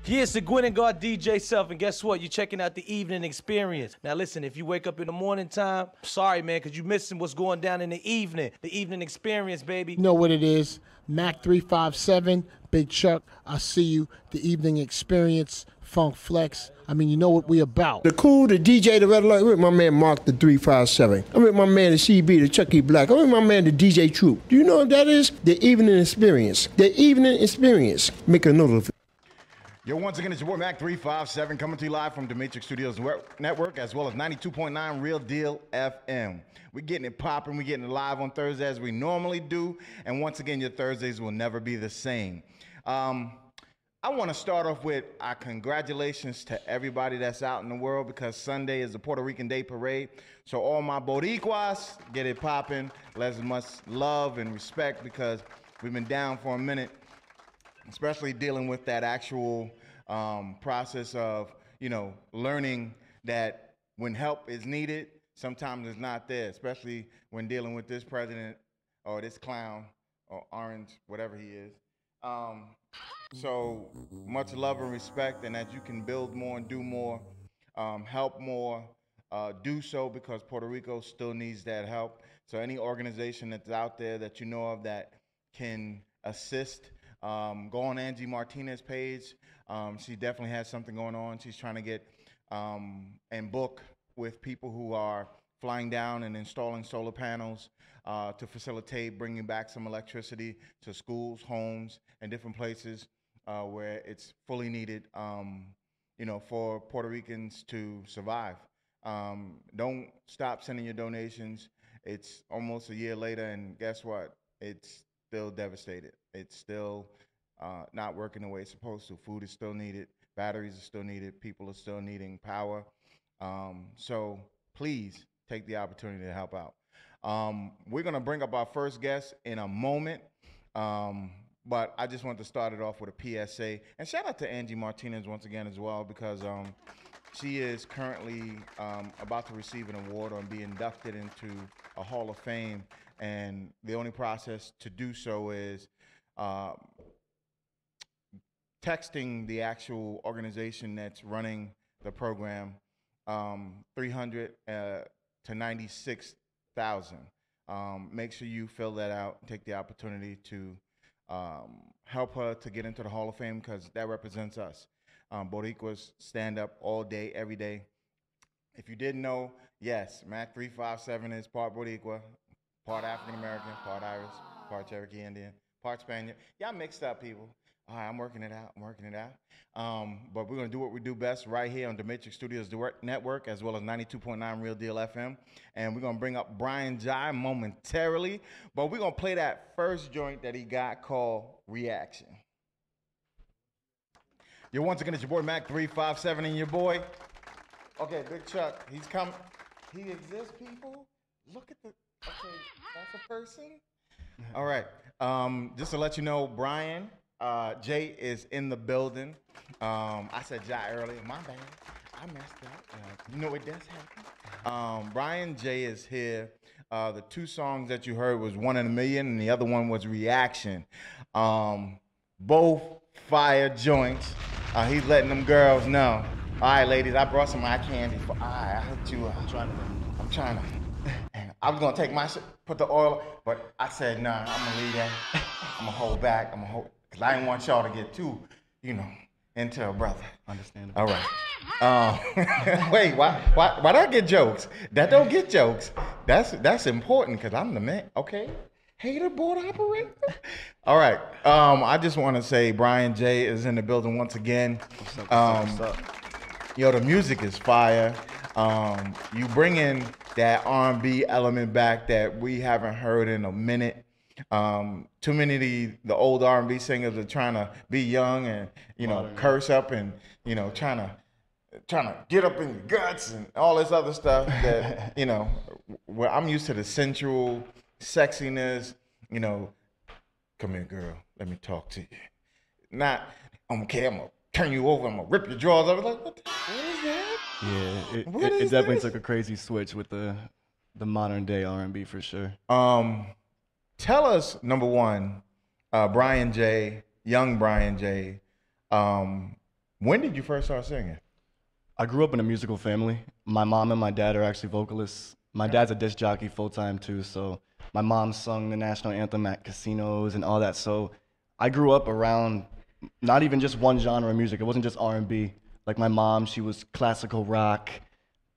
Yeah, it's the Gwen and God DJ Self, and guess what? You're checking out the evening experience. Now listen, if you wake up in the morning time, sorry man, because you're missing what's going down in the evening experience, baby. You know what it is, Mac 357, Big Chuck, I see you, the evening experience, Funk Flex. I mean, you know what we about. The Cool, the DJ, the Red Alert. I'm with my man Mark the 357. I'm with my man the CB, the Chucky Black. I'm with my man the DJ Troop. Do you know what that is? The evening experience. The evening experience. Make a note of it. Yo, once again, it's your boy Mac 357 coming to you live from the Matrix Studios Network, as well as 92.9 Real Deal FM. We're getting it popping. We're getting it live on Thursday as we normally do. And once again, your Thursdays will never be the same. I want to start off with congratulations to everybody that's out in the world, because Sunday is the Puerto Rican Day Parade. So all my Boricuas, get it popping. Let's much love and respect, because we've been down for a minute, especially dealing with that actual process of, learning that when help is needed, sometimes it's not there, especially when dealing with this president or this clown or orange, whatever he is. So much love and respect, and that you can build more and do more, help more, do so, because Puerto Rico still needs that help. So any organization that's out there that you know of that can assist, go on Angie Martinez's page. She definitely has something going on. She's trying to get and book with people who are flying down and installing solar panels to facilitate bringing back some electricity to schools, homes, and different places where it's fully needed, for Puerto Ricans to survive. Don't stop sending your donations. It's almost a year later, and guess what? It's still devastated. It's still not working the way it's supposed to. Food is still needed. Batteries are still needed. People are still needing power. So please take the opportunity to help out. We're going to bring up our first guest in a moment, but I just want to start it off with a PSA. And shout out to Angie Martinez once again as well, because she is currently about to receive an award or be inducted into a Hall of Fame. And the only process to do so is texting the actual organization that's running the program, 300 to 96,000. Make sure you fill that out and take the opportunity to help her to get into the Hall of Fame, because that represents us. Boricuas stand up all day, every day. If you didn't know, yes, Mac 357 is part Boricua, part African-American, part Irish, part Cherokee Indian, part Spaniard. Y'all mixed up, people. All right, I'm working it out. But we're going to do what we do best right here on the Matrix Studios Network, as well as 92.9 Real Deal FM. And we're going to bring up Brian Jai momentarily. But we're going to play that first joint that he got called Reaction. Yo, once again, it's your boy Mac 357 and your boy. Okay, Big Chuck, he's coming. He exists, people? Look at the, okay, that's a person? All right, just to let you know, Brian Jay is in the building. I said Jai earlier, my bad. I messed up. You know, it does happen. Brian Jay is here. The two songs that you heard was One in a Million, and the other one was Reaction. Both fire joints. He's letting them girls know. All right, ladies, I brought some eye candy for I hooked you up. I'm trying to. I was gonna take my shit, put the oil, but I said, nah, I'm gonna leave that. I'm gonna hold back. Cause I didn't want y'all to get too, into a brother. Understandable. All right. Wait, why I get jokes? That don't get jokes. That's important, cause I'm the man. Okay. Hater board operator. All right. I just want to say Brian Jay is in the building once again. What's up? Yo, the music is fire. You bring in that R&B element back that we haven't heard in a minute. Too many of the old R&B singers are trying to be young and curse up and trying to get up in your guts and all this other stuff that where I'm used to the sensual sexiness. Come here, girl. Let me talk to you. Not okay. I'm gonna turn you over. I'm gonna rip your drawers over. Like, what is that? Yeah, it definitely took a crazy switch with the modern day R&B for sure. Tell us, number one, Brian Jay, young Brian Jay, When did you first start singing? I grew up in a musical family. My mom and my dad are actually vocalists. My dad's a disc jockey full-time too, so my mom sung the national anthem at casinos and all that. So I grew up around not even just one genre of music. It wasn't just R&B. Like my mom, she was classical rock,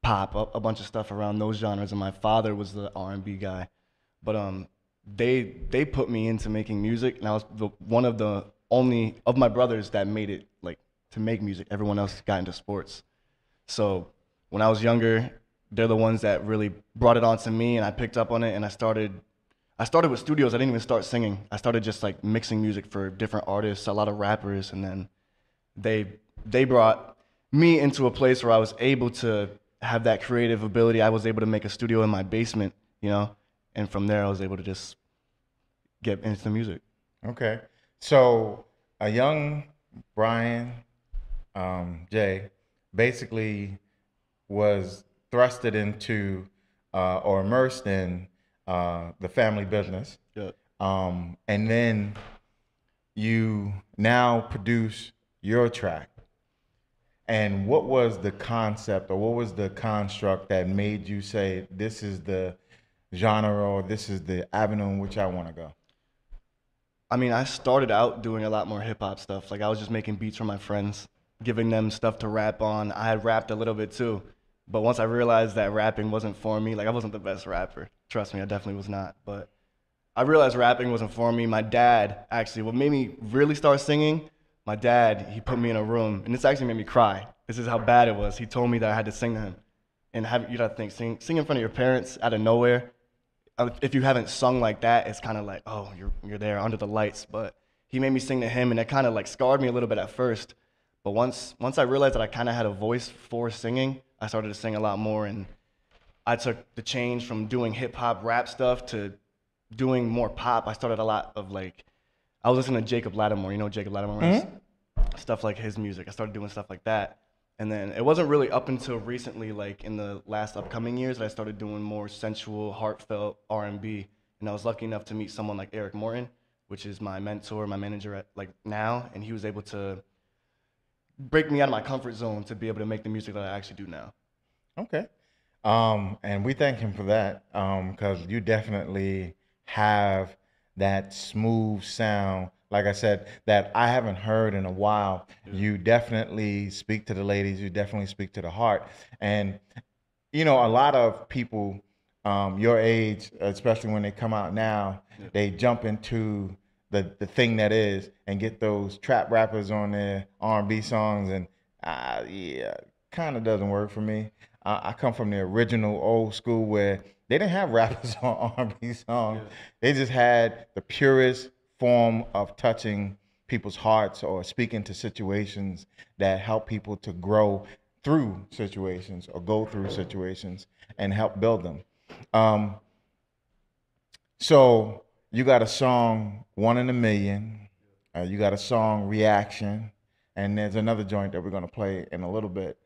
pop, a bunch of stuff around those genres, and my father was the R&B guy. But they put me into making music, and I was one of the only of my brothers that made it like to make music. Everyone else got into sports. So when I was younger, they're the ones that really brought it on to me, and I picked up on it, and I started with studios. I didn't even start singing. I started just like mixing music for different artists, a lot of rappers, and then they brought me into a place where I was able to have that creative ability. I was able to make a studio in my basement, you know, and from there I was able to just get into the music. Okay. So a young Brian J basically was thrusted into or immersed in the family business. Yeah. And then you now produce your track. And what was the concept or what was the construct that made you say, this is the genre or this is the avenue in which I want to go? I mean, I started out doing a lot more hip hop stuff. Like I was just making beats for my friends, giving them stuff to rap on. I had rapped a little bit too, but once I realized that rapping wasn't for me, like I wasn't the best rapper. Trust me, I definitely was not. But I realized rapping wasn't for me. My dad, actually, what made me really start singing, my dad, he put me in a room, and this actually made me cry. This is how bad it was. He told me that I had to sing to him. And you gotta think, sing in front of your parents out of nowhere. If you haven't sung like that, it's kind of like, oh, you're there under the lights. But he made me sing to him, and it kind of like scarred me a little bit at first. But once I realized that I kind of had a voice for singing, I started to sing a lot more, and I took the change from doing hip hop rap stuff to doing more pop. I started a lot of like, I was listening to Jacob Lattimore. You know Jacob Lattimore is? Stuff like his music. I started doing stuff like that. And then it wasn't really up until recently, like in the last upcoming years, that I started doing more sensual, heartfelt R&B. And I was lucky enough to meet someone like Eric Morton, which is my mentor, my manager at like now, and he was able to break me out of my comfort zone to be able to make the music that I actually do now. Okay. And we thank him for that, because you definitely have that smooth sound, like I said, that I haven't heard in a while. You definitely speak to the ladies. You definitely speak to the heart. And, you know, a lot of people your age, especially when they come out now, they jump into the thing that is and get those trap rappers on their R&B songs. And yeah, kind of doesn't work for me. I come from the original old school where they didn't have rappers on R&B songs. Yeah. They just had the purest form of touching people's hearts or speaking to situations that help people to grow through situations or go through situations and help build them. So you got a song, One in a Million. You got a song, Reaction. And there's another joint that we're going to play in a little bit.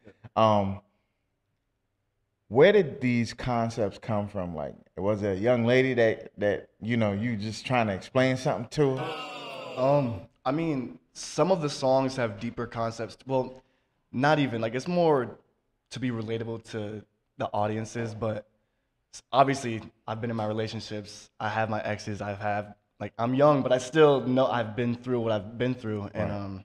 Where did these concepts come from? Like, was it a young lady that you know, you just trying to explain something to her? I mean, some of the songs have deeper concepts. Well, not even. Like, it's more to be relatable to the audiences, but obviously, I've been in my relationships. I have my exes. I'm young, but I still know I've been through what I've been through, and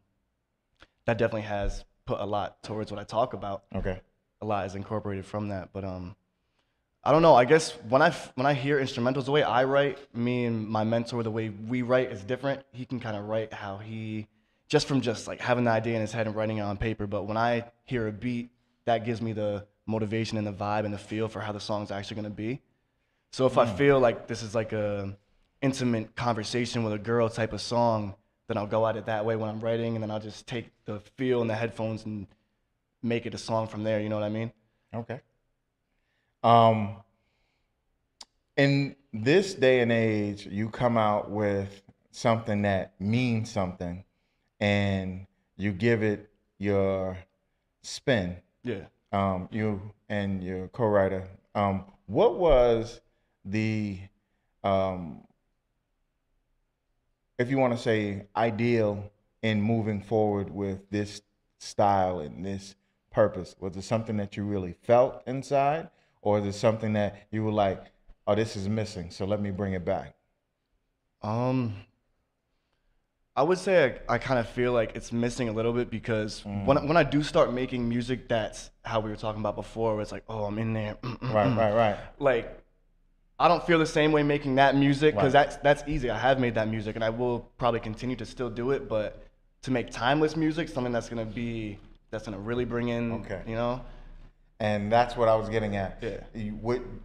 that definitely has put a lot towards what I talk about. Okay. A lot is incorporated from that, but I don't know. I guess when I hear instrumentals, the way I write, me and my mentor, the way we write is different. He can kind of write how he just like having the idea in his head and writing it on paper. But when I hear a beat, that gives me the motivation and the vibe and the feel for how the song's actually gonna be. So if I feel like this is like a intimate conversation with a girl type of song, then I'll go at it that way when I'm writing, and then I'll just take the feel in the headphones and make it a song from there, you know what I mean? Okay. In this day and age, you come out with something that means something and you give it your spin. Yeah. You and your co-writer. What was the, if you want to say, ideal in moving forward with this style and this purpose? Was it something that you really felt inside, or is it something that you were like, oh, this is missing, so let me bring it back? I would say I kind of feel like it's missing a little bit because when I do start making music, that's how we were talking about before, where it's like, oh, I'm in there. Right. Like, I don't feel the same way making that music because that's easy. I have made that music and I will probably continue to still do it, but to make timeless music, something that's gonna really bring in, you know? And that's what I was getting at. Yeah.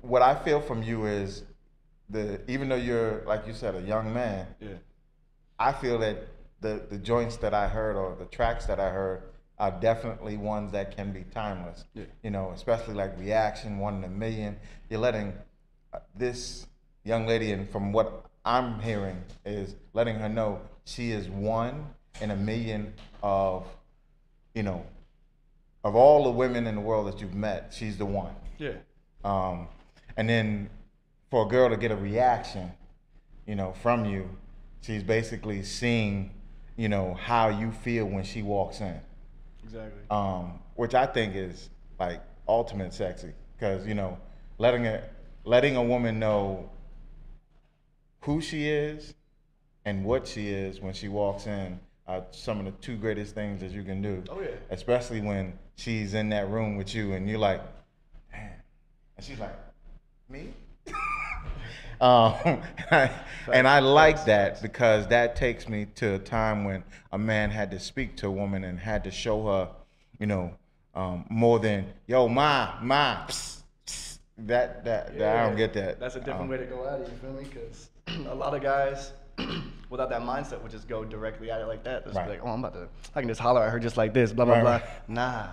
What I feel from you is, even though you're, like you said, a young man, I feel that the joints that I heard or the tracks that I heard are definitely ones that can be timeless. Yeah. You know, especially like Reaction, 1 in a Million. You're letting this young lady, and from what I'm hearing, is letting her know she is 1 in a million of, you know, of all the women in the world that you've met, she's the one. Yeah. And then for a girl to get a reaction, you know, from you, she's basically seeing, you know, how you feel when she walks in. Exactly. Which I think is like ultimate sexy, because, you know, letting a woman know who she is and what she is when she walks in are some of the 2 greatest things that you can do. Oh yeah. Especially when she's in that room with you and you're like, man, and she's like, me? And I like that because that takes me to a time when a man had to speak to a woman and had to show her, you know, more than, yo, ma, psst, psst. That I don't get that. That's a different way to go at it, you feel me? Because a lot of guys without that mindset would just go directly at it like that. Just be like, oh, I can just holler at her just like this, blah, blah, blah. Nah.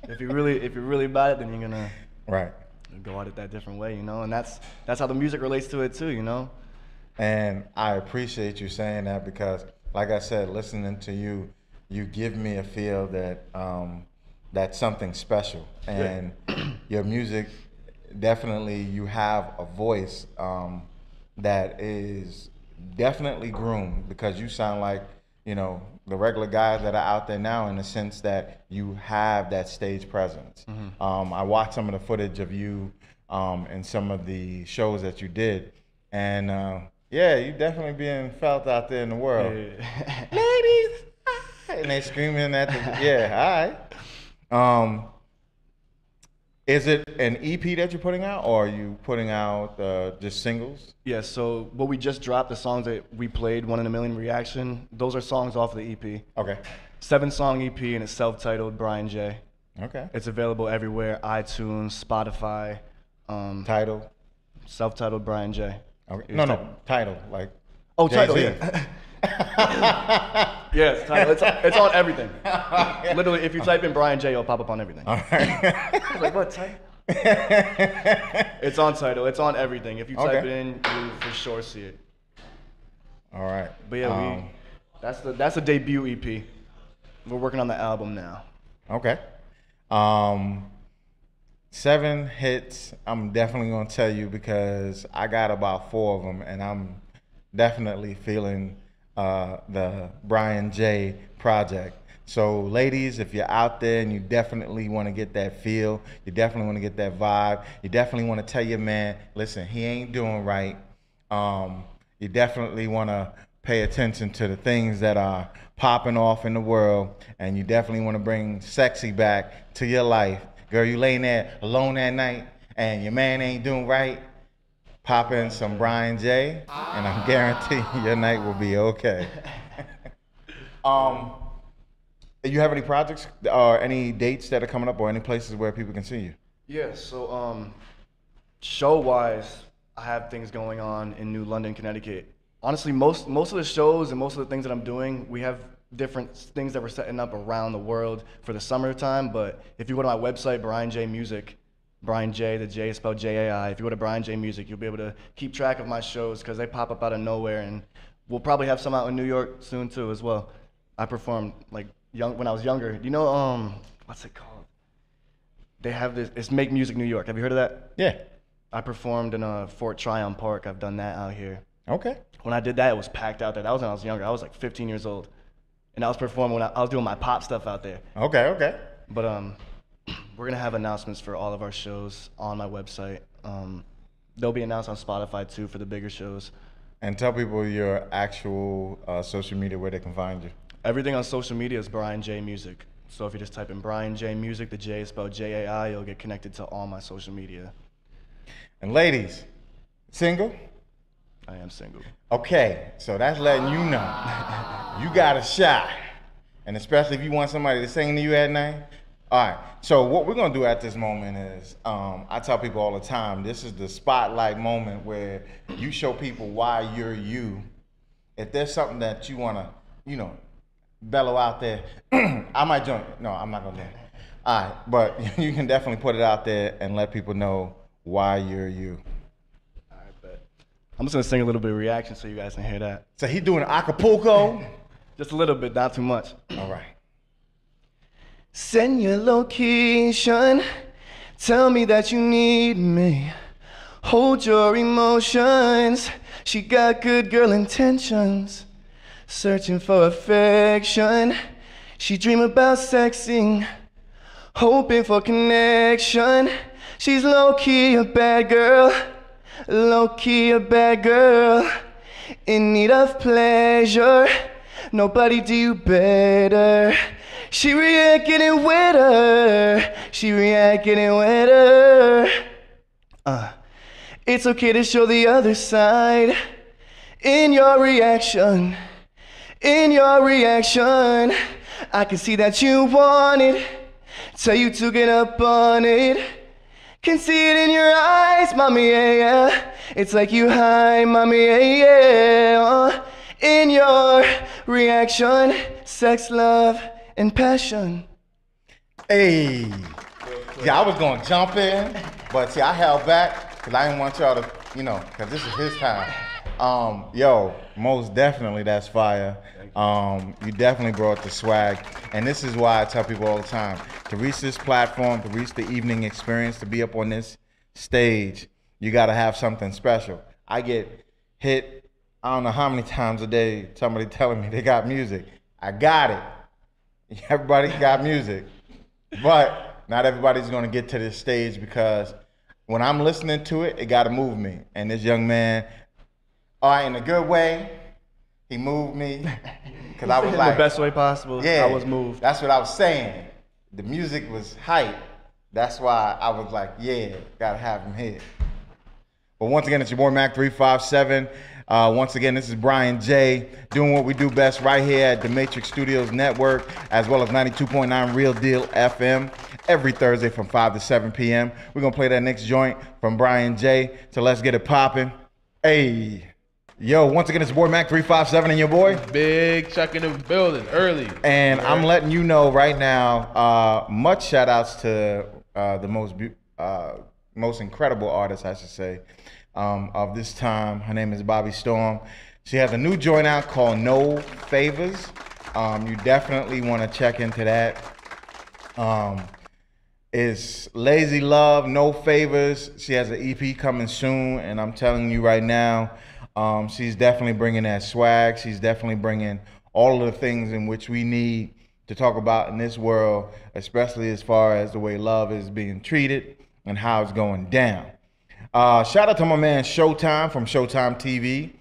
If you're really about it, then you're gonna go at it that different way, you know? And that's how the music relates to it too, you know? And I appreciate you saying that because, like I said, listening to you, you give me a feel that that's something special. And your music, definitely you have a voice that is definitely groomed, because you sound like, you know, the regular guys that are out there now, in the sense that you have that stage presence. I watched some of the footage of you and some of the shows that you did, and yeah, you definitely being felt out there in the world. Ladies, and they screaming at the, all right. Is it an EP that you're putting out, or are you putting out just singles? Yeah, so what we just dropped, the songs that we played, 1 in a Million, Reaction, those are songs off the EP. Okay. 7-song EP, and it's self-titled Brian J. Okay. It's available everywhere, iTunes, Spotify. Title? Self-titled Brian J. Okay. No, title, like. Oh, Jay-Z. title, yeah. Yeah, it's title. It's on everything. Literally, if you type in Brian J, it'll pop up on everything. All right. I was like, what, title? It's on title. It's on everything. If you type it in, you for sure see it. All right. But yeah, that's the debut EP. We're working on the album now. Okay. 7 hits. I'm definitely gonna tell you because I got about 4 of them, and I'm definitely feeling the Brian J project. So ladies, if you're out there and you definitely want to get that feel, you definitely want to get that vibe, you definitely want to tell your man, listen, he ain't doing right. You definitely want to pay attention to the things that are popping off in the world, and you definitely want to bring sexy back to your life. Girl, you laying there alone at night and your man ain't doing right, pop in some Brian J, and I guarantee your night will be okay. You have any projects or any dates that are coming up, or any places where people can see you? Yeah, so show-wise, I have things going on in New London, Connecticut. Honestly, most of the shows and most of the things that I'm doing, we have different things that we're setting up around the world for the summertime. But if you go to my website, Brian J Music, Brian J, the J is spelled J-A-I. If you go to Brian J Music, you'll be able to keep track of my shows because they pop up out of nowhere, and we'll probably have some out in New York soon too as well. I performed like when I was younger. You know, what's it called? They have this. It's Make Music New York. Have you heard of that? Yeah. I performed in Fort Tryon Park. I've done that out here. Okay. When I did that, it was packed out there. That was when I was younger. I was like 15 years old. and I was performing when I was doing my pop stuff out there. Okay. But we're gonna have announcements for all of our shows on my website. They'll be announced on Spotify too for the bigger shows. And tell people your actual social media where they can find you. Everything on social media is Brian J Music. So if you just type in Brian J Music, the J is spelled J-A-I, you'll get connected to all my social media. And ladies, single? I am single. Okay, so that's letting you know you got a shot. And especially if you want somebody to sing to you at night. All right, so what we're gonna do at this moment is, I tell people all the time, this is the spotlight moment where you show people why you're you. If there's something that you wanna, bellow out there, I might join. No, I'm not gonna do it. All right, but you can definitely put it out there and let people know why you're you. All right, bet. I'm just gonna sing a little bit of reaction so you guys can hear that. So he doing Acapulco? Just a little bit, not too much. All right. Send your location, tell me that you need me. Hold your emotions, she got good girl intentions. Searching for affection, she dream about sexing. Hoping for connection, she's low-key a bad girl. Low-key a bad girl, in need of pleasure. Nobody do you better. She react getting wetter. She react getting wetter. It's okay to show the other side. In your reaction, I can see that you want it. Tell you to get up on it. Can see it in your eyes, mommy, yeah. It's like you high, mommy, yeah. In your reaction, sex, love, and passion. Hey, yeah, I was gonna jump in, but see, I held back because I didn't want y'all to, because this is his time. Yo, most definitely that's fire. You definitely brought the swag, and this is why I tell people all the time, to reach this platform, to reach the evening experience, to be up on this stage, you gotta have something special. I get hit, I don't know how many times a day, somebody telling me they got music. I got it. Everybody got music, but not everybody's gonna get to this stage because when I'm listening to it, it gotta move me. And this young man, all right, in a good way, he moved me. Cause I was like, the best way possible. Yeah, I was moved. That's what I was saying. The music was hype. That's why I was like, yeah, gotta have him here. But once again, it's your boy Mac 357. Once again, this is Brian J. doing what we do best right here at the Matrix Studios Network, as well as 92.9 Real Deal FM every Thursday from 5 to 7 p.m. We're gonna play that next joint from Brian J. So let's get it popping. Hey. Yo, once again, it's your boy Mac 357 and your boy Big Chuck in the building early. And I'm letting you know right now, much shout outs to the most incredible artist, I should say, of this time. Her name is Bobby Storm. She has a new joint out called No Favors. You definitely want to check into that. It's Lazy Love, No Favors. She has an EP coming soon, and I'm telling you right now, she's definitely bringing that swag. She's definitely bringing all of the things in which we need to talk about in this world, especially as far as the way love is being treated and how it's going down. Shout out to my man Showtime from Showtime TV.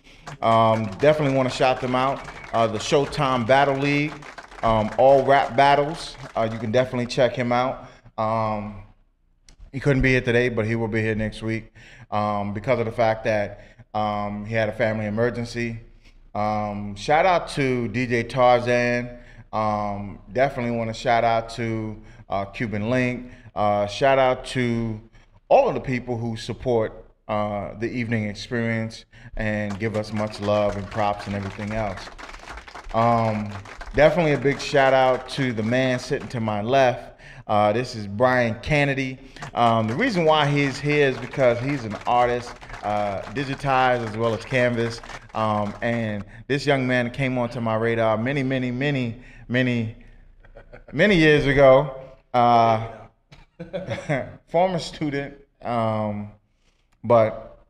Definitely want to shout them out. The Showtime Battle League, all rap battles. You can definitely check him out. He couldn't be here today, but he will be here next week because of the fact that he had a family emergency. Shout out to DJ Tarzan. Definitely want to shout out to Cuban Link. Shout out to all of the people who support the evening experience and give us much love and props and everything else. Definitely a big shout out to the man sitting to my left. This is Brian Kennedy. The reason why he's here is because he's an artist, digitized as well as canvas. And this young man came onto my radar many years ago. Former student, but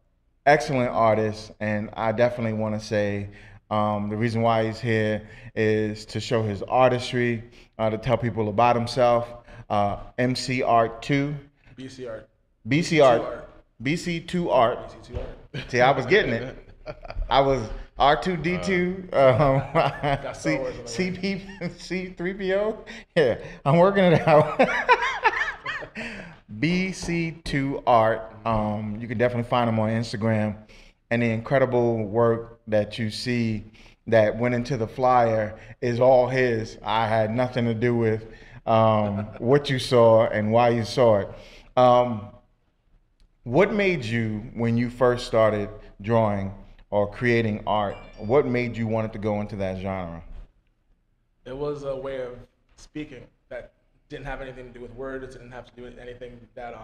excellent artist. And I definitely want to say The reason why he's here is to show his artistry, to tell people about himself. MC Art 2. BC Art. BC Art. BC2 Art. BC2 Art. See, I was getting it. I was R2D2, C3PO. Yeah, I'm working it out. BC2 Art. You can definitely find him on Instagram. And the incredible work that you see that went into the flyer is all his. I had nothing to do with what you saw and why you saw it. What made you, when you first started drawing or creating art, what made you want it to go into that genre? It was a way of speaking that didn't have anything to do with words. It didn't have to do with anything that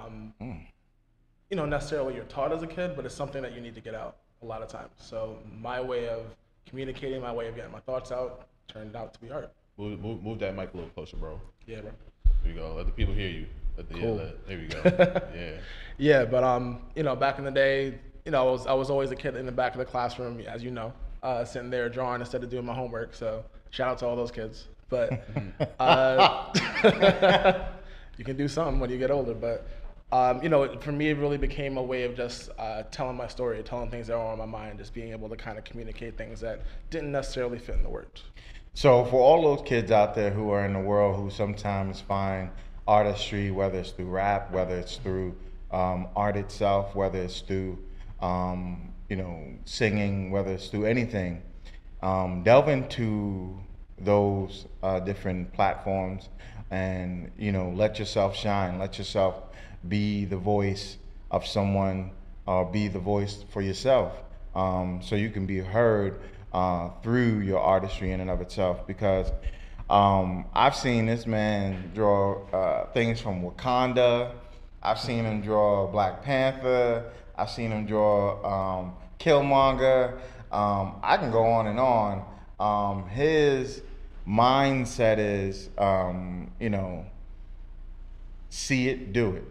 you know, necessarily you're taught as a kid, but it's something that you need to get out a lot of times. So my way of communicating, my way of getting my thoughts out, turned out to be art. Move that mic a little closer, bro. Yeah, bro. There you go. Let the people hear you. Cool. There we go. Yeah. Yeah, but you know, back in the day, you know, I was always a kid in the back of the classroom, as you know, sitting there drawing instead of doing my homework. So shout out to all those kids. But you can do something when you get older. But you know, for me, it really became a way of just telling my story, telling things that are on my mind, just being able to kind of communicate things that didn't necessarily fit in the words. So for all those kids out there who are in the world who sometimes find artistry, whether it's through rap, whether it's through art itself, whether it's through you know, singing, whether it's through anything, delve into those different platforms and, you know, let yourself shine, let yourself be the voice of someone, or be the voice for yourself, so you can be heard through your artistry in and of itself. Because I've seen this man draw things from Wakanda. I've seen him draw Black Panther. I've seen him draw Killmonger. I can go on and on. His mindset is, you know, see it, do it.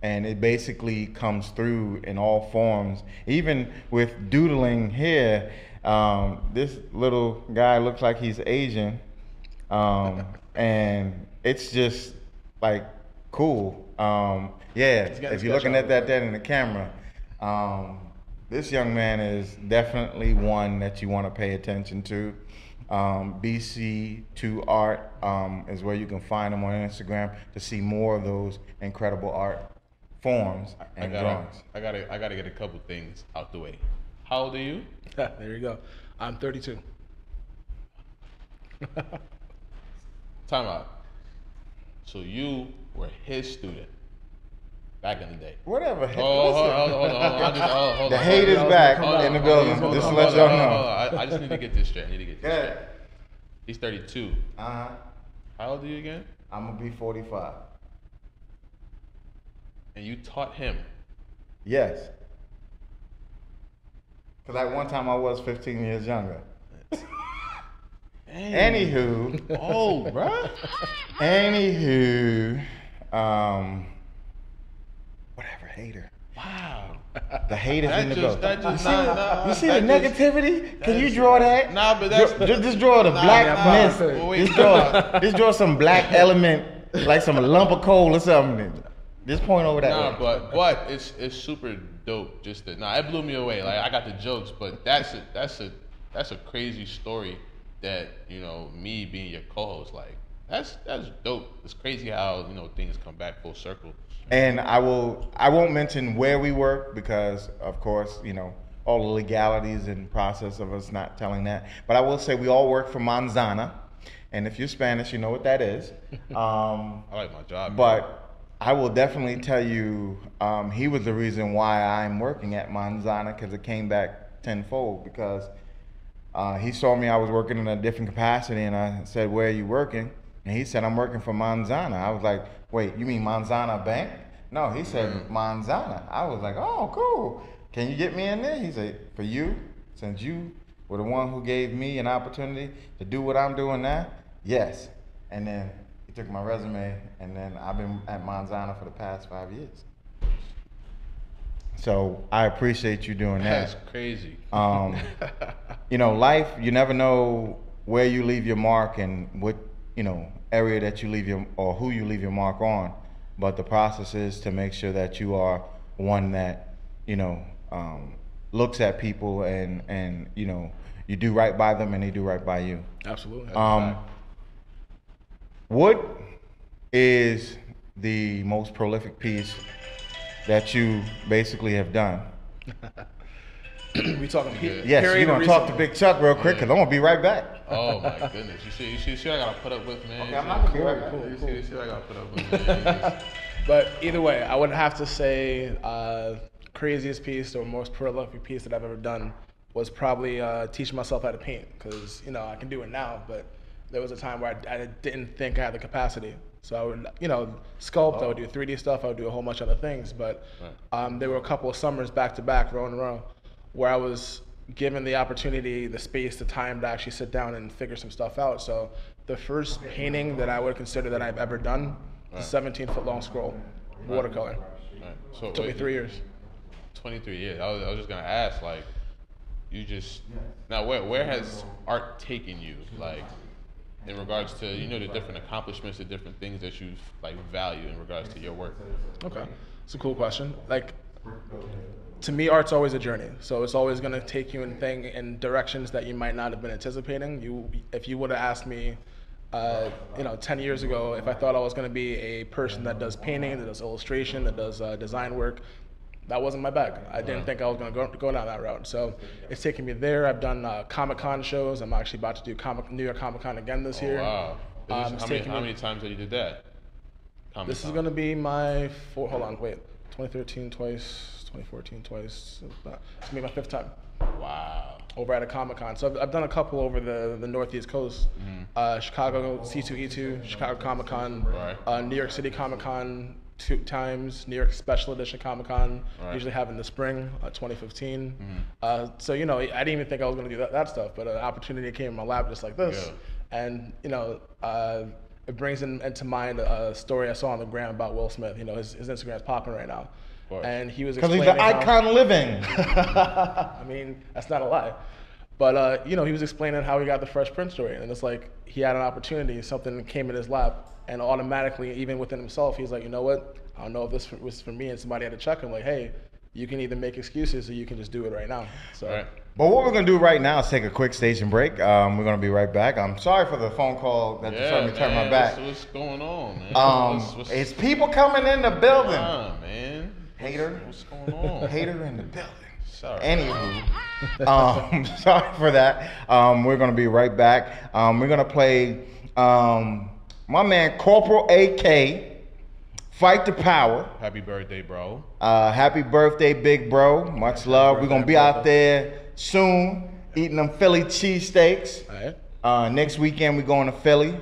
And it basically comes through in all forms. Even with doodling here, this little guy looks like he's Asian. And it's just like cool. Yeah, if you're looking at that in the camera, this young man is definitely one that you want to pay attention to. BC2 Art is where you can find him on Instagram to see more of those incredible art forms and drawings. I gotta get a couple things out the way. How old are you? There you go. I'm 32. Time out. So you were his student back in the day. Whatever. Hold on. The hate is back in the building. Just to let y'all know. I just need to get this straight. He's 32. Uh-huh. How old are you again? I'm gonna be 45. And you taught him. Yes. Because at one time I was 15 years younger. Anywho. Oh, bro. Anywho. Whatever, hater. Wow. The hate is in the building. You see the negativity? Can you draw that? Nah, but that's just draw the black Ness. Just draw some black element, like some lump of coal or something. Just point over that way. But it's super dope. Just that. It blew me away. Like, I got the jokes, but that's a crazy story that, you know, me being your co-host, like, that's dope. It's crazy how, you know, things come back full circle. And I won't mention where we work because, of course, you know, all the legalities and process of us not telling that. But I will say we all work for Manzana, and if you're Spanish, you know what that is. I like my job. But man. I will definitely tell you, he was the reason why I'm working at Manzana, because it came back tenfold. Because he saw me, I was working in a different capacity, and I said, "Where are you working?" And he said, "I'm working for Manzana." I was like, "Wait, you mean Manzana Bank?" No, he said Manzana. I was like, "Oh, cool. Can you get me in there?" He said, "For you, since you were the one who gave me an opportunity to do what I'm doing now, yes." And then he took my resume, and then I've been at Manzana for the past 5 years. So I appreciate you doing that. That's crazy. you know, life, you never know where you leave your mark and what, you know, area that you leave or who you leave your mark on. But the process is to make sure that you are one that, you know, looks at people and you know, you do right by them and they do right by you. Absolutely. What is the most prolific piece that you basically have done? We talking Yes, you're gonna talk to Big Chuck real quick because I'm gonna be right back. Oh my goodness! You see what I gotta put up with, man. Okay, I'm not gonna be right back. You see what I gotta put up with, man. But either way, I would have to say craziest piece or most prolific piece that I've ever done was probably teaching myself how to paint, because you know I can do it now, but there was a time where I didn't think I had the capacity. So I would, you know, sculpt, I would do 3D stuff, I would do a whole bunch of other things, but there were a couple of summers back to back, row in a row, where I was given the opportunity, the space, the time to actually sit down and figure some stuff out. So the first painting that I would consider that I've ever done, a 17-foot long scroll, watercolor. So Took me 3 years. 23 years. I was just gonna ask, like, you just now where has art taken you, like, in regards to, you know, the different accomplishments, the different things that you like value in regards to your work? Okay, it's a cool question. Like, to me, art's always a journey. So it's always gonna take you in directions that you might not have been anticipating. If you would have asked me, you know, 10 years ago, if I thought I was gonna be a person that does painting, that does illustration, that does design work, that wasn't my bag. I didn't think I was gonna go down that route. So it's taken me there. I've done Comic-Con shows. I'm actually about to do New York Comic-Con again this year. Wow. How many times have you did that? Comic-Con. This is gonna be my 2013 twice, 2014 twice. It's gonna be my 5th time. Wow. Over at a Comic-Con. So I've done a couple over the Northeast Coast. Chicago C2E2, Chicago Comic-Con, New York City Comic-Con 2 times, New York Special Edition Comic-Con, usually have in the spring, 2015. So, you know, I didn't even think I was gonna do that stuff, but an opportunity came in my lap just like this. Yeah. And, you know, it brings into mind a story I saw on the gram about Will Smith. You know, his Instagram's popping right now. And he was explaining because he's the icon living. I mean, that's not a lie. But, you know, he was explaining how he got the Fresh Prince story. And it's like he had an opportunity, something came in his lap, and automatically, even within himself, he's like, you know what? I don't know if this was for me, and somebody had to check him like, hey, you can either make excuses or you can just do it right now. So. But what we're gonna do right now is take a quick station break. We're gonna be right back. I'm sorry for the phone call that decided to turn my back. What's going on, man? It's people coming in the building. Man. Hater. What's going on? Hater in the building. Sorry. Anywho, sorry for that. We're gonna be right back. We're gonna play my man Corporal AK. Fight the Power. Happy birthday, bro. Happy birthday, big bro. Much love. We're going to be out there soon eating them Philly cheesesteaks. All right. Next weekend, we're going to Philly.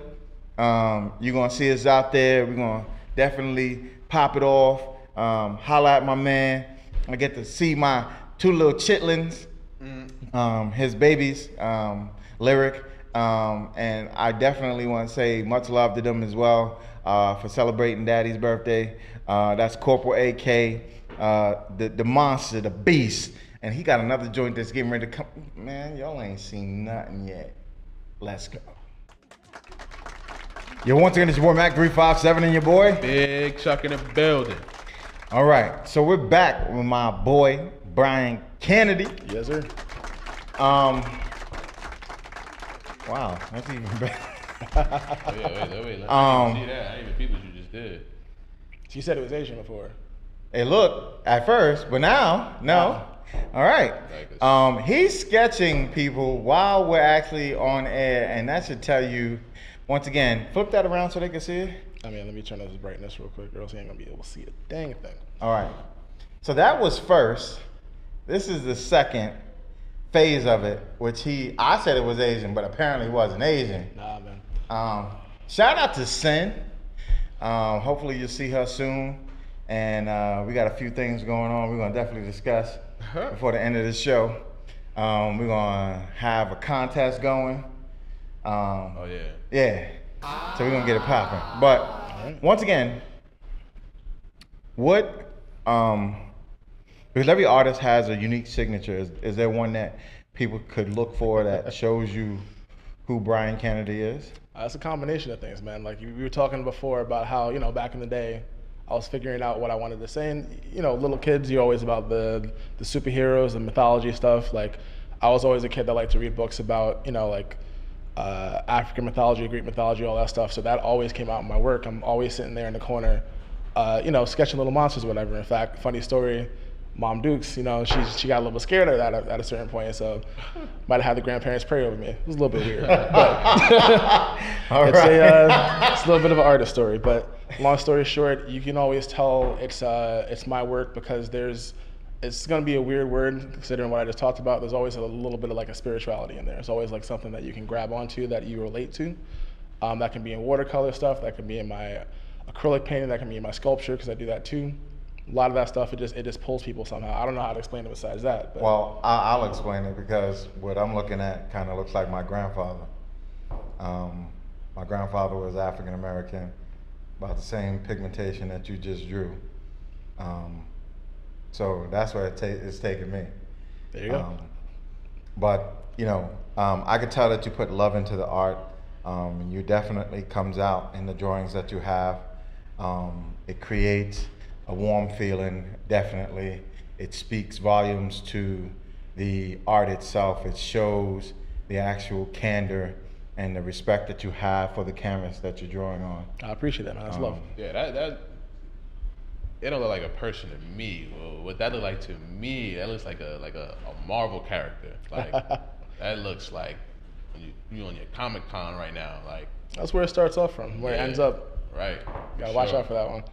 You're going to see us out there. We're going to definitely pop it off. Holla at my man. I get to see my 2 little chitlins, his babies, Lyric. And I definitely want to say much love to them as well. For celebrating Daddy's birthday. That's Corporal AK, the monster, the beast. And he got another joint that's getting ready to come. Man, y'all ain't seen nothing yet. Let's go. Yo, once again, it's your boy Mac 357 and your boy Big Chuck in the building. All right, so we're back with my boy Brian Kennedy. Yes, sir. Wow, that's even better. Wait. I didn't see that. I didn't even peep what you just did. You said it was Asian before. Hey, look, at first, but now, no. All right. He's sketching people while we're actually on air, and that should tell you, once again, flip that around so they can see it. I mean, let me turn up this brightness real quick, or else you ain't gonna be able to see a dang thing. All right. So that was first. This is the second phase of it, which I said it was Asian, but apparently it wasn't Asian. Nah, man. Shout out to Sin. Hopefully you'll see her soon. And we got a few things going on we're gonna definitely discuss before the end of the show. We're gonna have a contest going. Oh yeah. Yeah. So we're gonna get it popping. But once again, because every artist has a unique signature. Is there one that people could look for that shows you who Brian Kennedy is? It's a combination of things, man. Like we were talking before about how, you know, back in the day, I was figuring out what I wanted to say. And, you know, little kids, you're always about the superheroes, the mythology stuff. Like, I was always a kid that liked to read books about, you know, like African mythology, Greek mythology, all that stuff. So that always came out in my work. I'm always sitting there in the corner, you know, sketching little monsters or whatever. In fact, funny story, Mom Dukes, you know, she got a little scared of that at a certain point, so might have had the grandparents pray over me. It was a little bit weird, but it's a little bit of an artist story. But long story short, you can always tell it's my work because it's going to be a weird word considering what I just talked about. There's always a little bit of like a spirituality in there. It's always like something that you can grab onto that you relate to. That can be in watercolor stuff, that can be in my acrylic painting, that can be in my sculpture because I do that too. A lot of that stuff, it just pulls people somehow. I don't know how to explain it besides that. But. Well, I'll explain it because what I'm looking at kind of looks like my grandfather. My grandfather was African American, about the same pigmentation that you just drew. So that's where it's taken me. There you go. But, you know, I could tell that you put love into the art. You definitely comes out in the drawings that you have. It creates a warm feeling, definitely. It speaks volumes to the art itself. It shows the actual candor and the respect that you have for the canvas that you're drawing on. I appreciate that, man. That's love. Yeah, that it don't look like a person to me. Well, what that look like to me, that looks like a Marvel character. Like that looks like you on your Comic-Con right now. Like that's where it starts off from, where it ends up. Right. Gotta watch out for that one.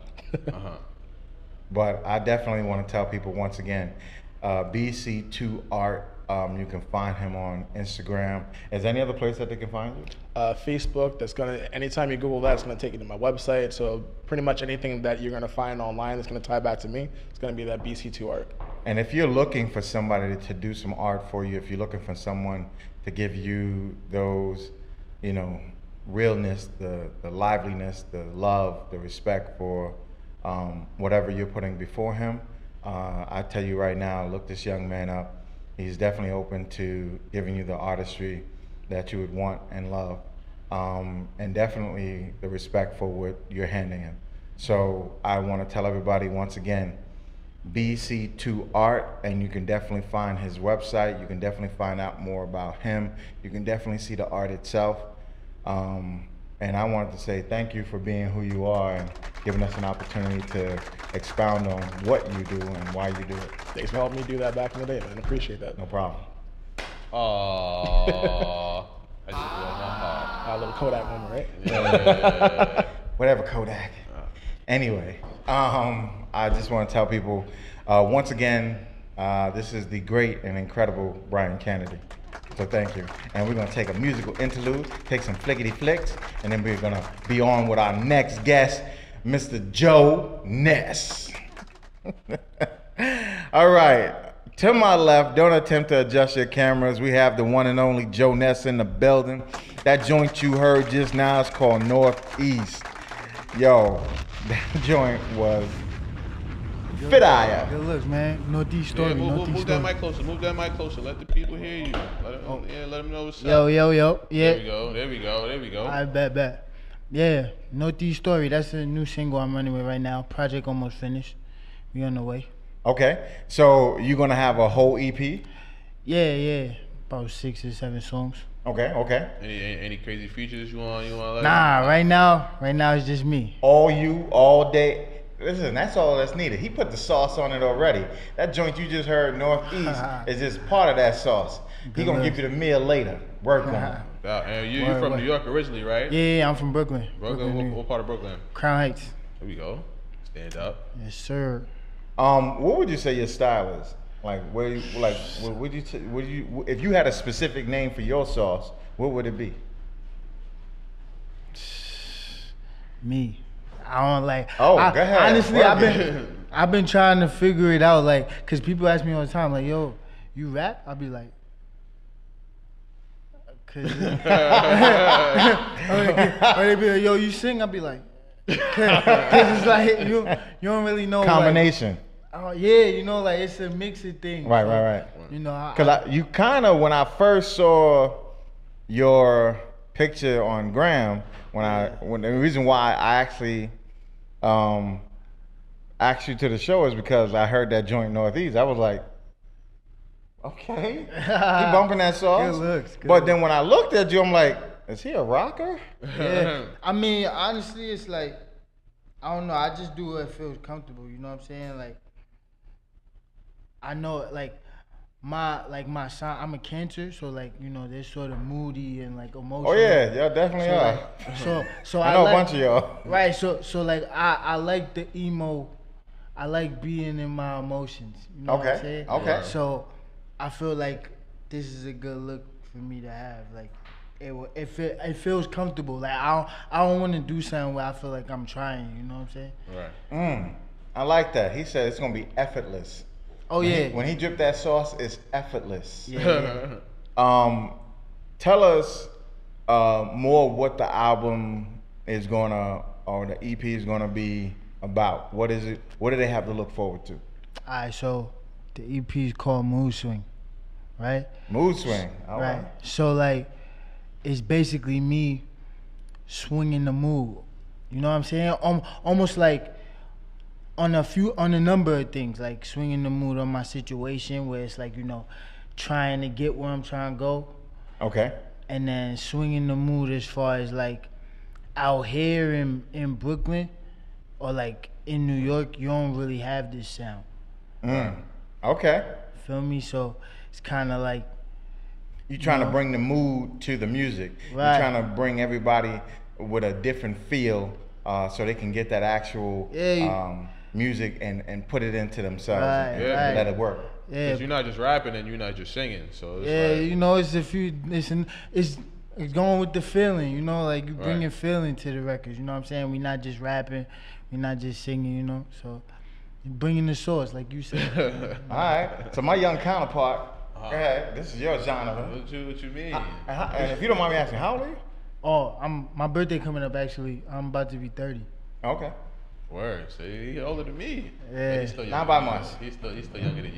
But I definitely want to tell people once again, BC2 Art. You can find him on Instagram. Is there any other place that they can find you? Facebook. That's gonna. Anytime you Google that, it's gonna take you to my website. So pretty much anything that you're gonna find online that's gonna tie back to me, it's gonna be that BC2 Art. And if you're looking for somebody to do some art for you, if you're looking for someone to give you those, you know, realness, the liveliness, the love, the respect for whatever you're putting before him, I tell you right now, look this young man up. He's definitely open to giving you the artistry that you would want and love, and definitely the respect for what you're handing him. So I want to tell everybody once again, BC2 Art, and you can definitely find his website. You can definitely find out more about him. You can definitely see the art itself. And I wanted to say thank you for being who you are and giving us an opportunity to expound on what you do and why you do it. Thanks for helping me do that back in the day, man. Appreciate that. No problem. I just love my heart. A little Kodak moment, right? Yeah. Whatever, Kodak. Anyway, I just want to tell people, once again, this is the great and incredible Brian Kennedy. So thank you. And we're going to take a musical interlude, take some flickety flicks, and then we're going to be on with our next guest, Mr. Joe Ness. All right. To my left, don't attempt to adjust your cameras. We have the one and only Joe Ness in the building. That joint you heard just now is called Northeast. Yo, that joint was fire. Good looks, man. Northeast story. Move that mic closer. Move that mic closer. Let the people hear you. Let them know what's up. Yo. Yeah. There we go. I bet. Yeah, Northeast story. That's a new single I'm running with right now. Project almost finished. We on the way. Okay, so you're gonna have a whole EP? Yeah. About 6 or 7 songs. Okay. Any crazy features you want? Nah, right now it's just me. All you, all day. Listen, that's all that's needed. He put the sauce on it already. That joint you just heard, Northeast, is just part of that sauce. He gonna give you the meal later. Work on it. And you're from New York originally, right? Yeah, I'm from Brooklyn. What part of Brooklyn? Crown Heights. There we go. Stand up. Yes, sir. What would you say your style is? Like, if you had a specific name for your sauce, what would it be? Me. I don't like. Oh, go ahead. Honestly, I've been trying to figure it out, like, cause people ask me all the time, like, "Yo, you rap?" I'll be like, or they be like, "Yo, you sing?" I'll be like, cause it's like you don't really know. Combination. Oh yeah, you know, like it's a mix of things. Right, so, right. You know, Because you kind of, when I first saw your picture on Gram, when the reason why I actually asked you to the show is because I heard that joint Northeast. I was like, okay, he bumping that sauce. Good looks. But then when I looked at you, I'm like, is he a rocker? Yeah. I mean, honestly, it's like, I don't know. I just do what feels comfortable. You know what I'm saying? Like, I know, like my sign. I'm a Cancer, so like, you know, they're sort of moody and like emotional. Oh yeah, y'all definitely so, are. Like, so I know like, a bunch of y'all. Right. So like I like the emo. I like being in my emotions. You know what I'm saying? Okay. So I feel like this is a good look for me to have. Like it feels comfortable. Like I don't want to do something where I feel like I'm trying. You know what I'm saying? Right. I like that. He said it's gonna be effortless. Oh yeah. When he dripped that sauce, it's effortless. Yeah. Tell us more what the album is gonna, or the EP is gonna be about. What is it? What do they have to look forward to? Alright, so the EP is called Mood Swing, right? Mood Swing. All Right. So like, it's basically me swinging the mood. You know what I'm saying? Almost like on a number of things, like swinging the mood on my situation, where it's like, you know, trying to get where I'm trying to go. Okay. And then swinging the mood as far as like out here in Brooklyn or like in New York, you don't really have this sound. Okay. Feel me? So it's kind of like, You're trying to bring the mood to the music. Right. You're trying to bring everybody with a different feel, so they can get that actual music and put it into themselves and let it work. Yeah. Because you're not just rapping and you're not just singing. So it's like, You know, it's going with the feeling, you know, like you bringing feeling to the records, you know what I'm saying? We're not just rapping, we're not just singing, you know, so bringing the source, like you said. All right. So my young counterpart, go ahead. This is your genre. What you mean? And if you don't mind me asking, how old are you? Oh, my birthday coming up actually. I'm about to be 30. Okay. Word. So he's older than me. Yeah. He's still Not younger by than you. much. He's still younger than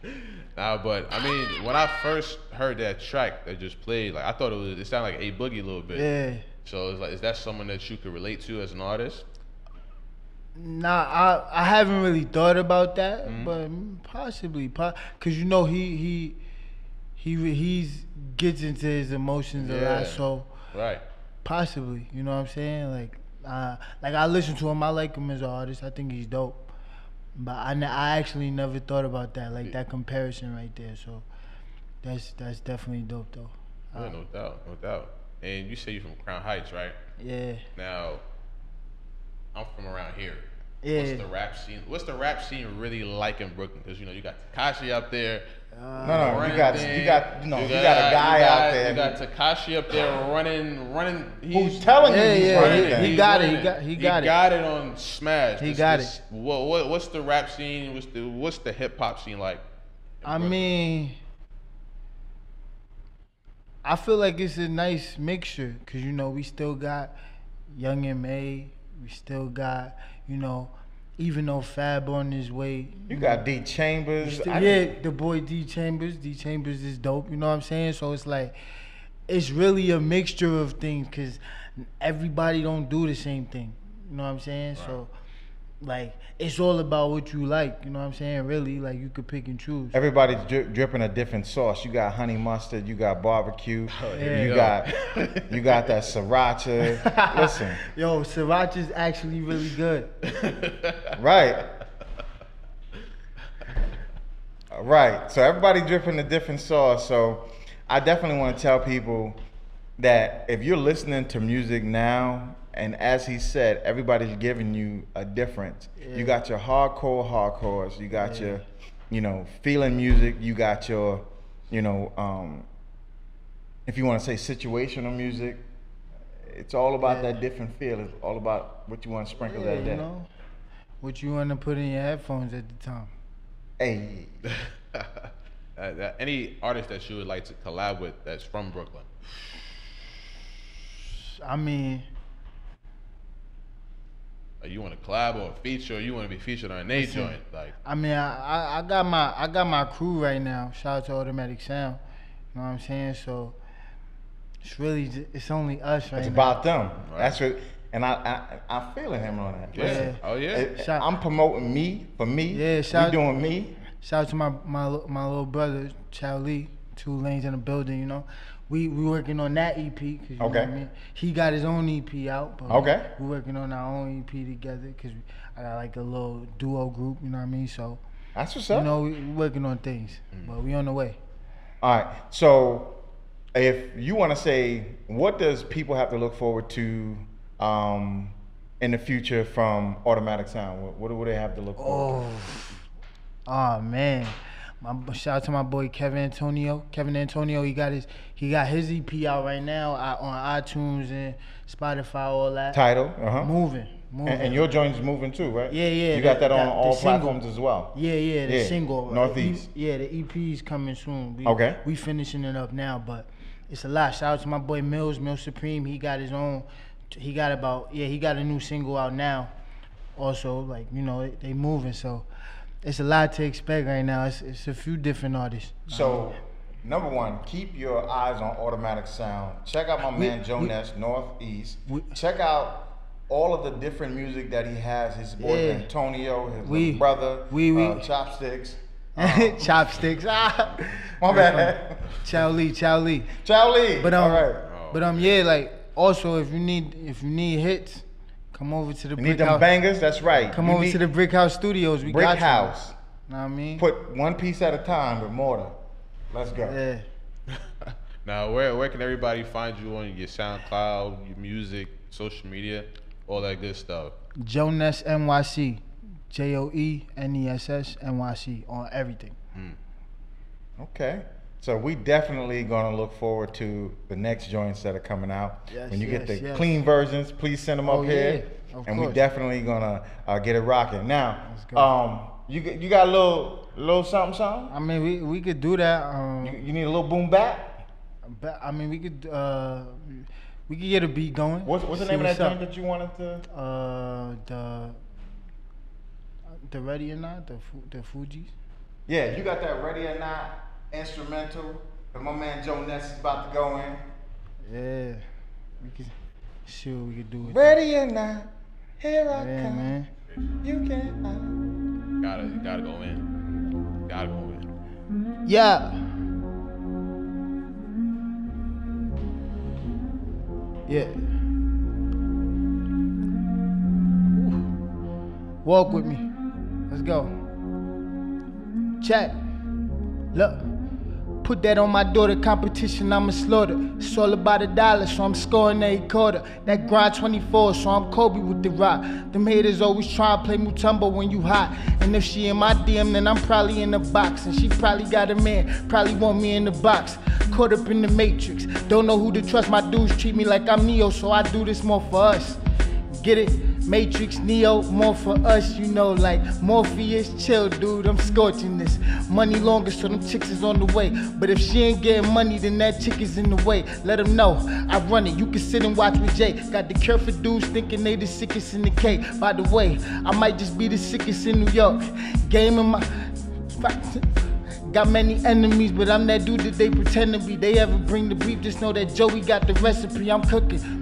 you. Nah, but I mean, when I first heard that track that just played, like I thought it sounded like A Boogie a little bit. Yeah. So it's like, is that someone that you could relate to as an artist? Nah, I haven't really thought about that, but possibly, cause you know he gets into his emotions a lot, so Right. possibly, you know what I'm saying? Like I listen to him, I like him as an artist, I think he's dope, but I actually never thought about that, like that comparison right there. So that's definitely dope though. Yeah, no doubt. And you say you're from Crown Heights, right? Yeah. Now, I'm from around here. Yeah. What's the rap scene really like in Brooklyn? Because you know you got Tekashi up there. No, you got a guy out there. You got Tekashi up there running. Who's telling you he's running? He got it. He got it on Smash. He got it. What's the rap scene? What's the hip hop scene like? I mean, I feel like it's a nice mixture, cause you know we still got Young M.A. We still got, you know, even though Fab on his way. You got D Chambers. The boy D Chambers. D Chambers is dope. You know what I'm saying? So it's like, it's really a mixture of things, cause everybody don't do the same thing. You know what I'm saying? Right. So, like, it's all about what you like. You know what I'm saying? Really, like, you could pick and choose. Everybody's dripping a different sauce. You got honey mustard. You got barbecue. You got that sriracha. Listen. Yo, sriracha's actually really good. Right. Right. So everybody dripping a different sauce. So I definitely want to tell people that if you're listening to music now, and as he said, everybody's giving you a difference. Yeah. You got your hardcores. You got your, you know, feeling music. You got your, you know, if you want to say situational music. It's all about that different feel. It's all about what you want to sprinkle that day. You know, what you want to put in your headphones at the time. Hey. Any artist that you would like to collab with that's from Brooklyn? I mean, Like, you want to collab or feature, or you want to be featured on a joint? Like, I mean, I got my crew right now. Shout out to Automatic Sound. You know what I'm saying? So it's really it's only us right now. It's about them. Right. That's what, and I'm feeling him on that. Yeah. Listen, Oh yeah. I'm promoting me for me. Yeah. We doing me. Shout out to my little brother Chow Lee. 2 Lanes in the building. You know. We working on that EP. 'Cause you know what I mean? He got his own EP out. But we working on our own EP together because I got like a little duo group. You know what I mean? So that's what's up. You know, we working on things, but we on the way. All right. So if you want to say, what does people have to look forward to in the future from Automatic Sound? What do they have to look forward to? Oh man. Shout out to my boy Kevin Antonio. Kevin Antonio, he got his EP out right now on iTunes and Spotify, all that. Title, Moving. And your joint's moving too, right? Yeah. You got that on all platforms as well. Yeah, the single. Northeast. The EP's coming soon. We finishing it up now, but it's a lot. Shout out to my boy Mills Supreme. He got his own. He got a new single out now. Also, like, you know, they moving, so. It's a lot to expect right now. It's a few different artists. So, number one, keep your eyes on Automatic Sound. Check out my man Joe Ness, Northeast. Check out all of the different music that he has. His boy Antonio, his little brother, Chopsticks. Chopsticks. My bad. Chow Lee. But all right. But yeah, like also if you need hits. Come over to the Brick House. Need them bangers? That's right. Come over to the Brick House Studios. We got you. Brick House. Know what I mean? Put one piece at a time with mortar. Let's go. Yeah. Now, where can everybody find you on your SoundCloud, your music, social media, all that good stuff? Joe Ness NYC. JOENESS NYC on everything. Okay. So we definitely gonna look forward to the next joints that are coming out. When you get the clean versions, please send them up here, and we definitely gonna get it rocking. Now, you got a little something? I mean, we could do that. You need a little boom bap? I mean, we could get a beat going. What's the name of that joint that you wanted to? The Ready or Not, the Fugees. Yeah, you got that Ready or Not instrumental, and my man Joe Ness is about to go in. Yeah, we can see what we can do with Ready or Not, here I come. Man. You can. Gotta go in. Gotta go in. Yeah. Walk with me. Let's go. Check. Look. Put that on my daughter, competition, I'ma slaughter. It's all about $1, so I'm scoring every quarter. That grind 24, so I'm Kobe with the rock. Them haters always try to play Mutombo when you hot. And if she in my DM, then I'm probably in the box. And she probably got a man, probably want me in the box. Caught up in the matrix, don't know who to trust. My dudes treat me like I'm Neo, so I do this more for us. Get it? Matrix, Neo, more for us, you know, like Morpheus, chill, dude, I'm scorching this. Money longer, so them chicks is on the way. But if she ain't getting money, then that chick is in the way. Let them know, I run it, you can sit and watch with Jay. Got the cure for dudes thinking they the sickest in the K. By the way, I might just be the sickest in New York. Game in my... Got many enemies, but I'm that dude that they pretend to be. They ever bring the beef, just know that Joey got the recipe, I'm cooking.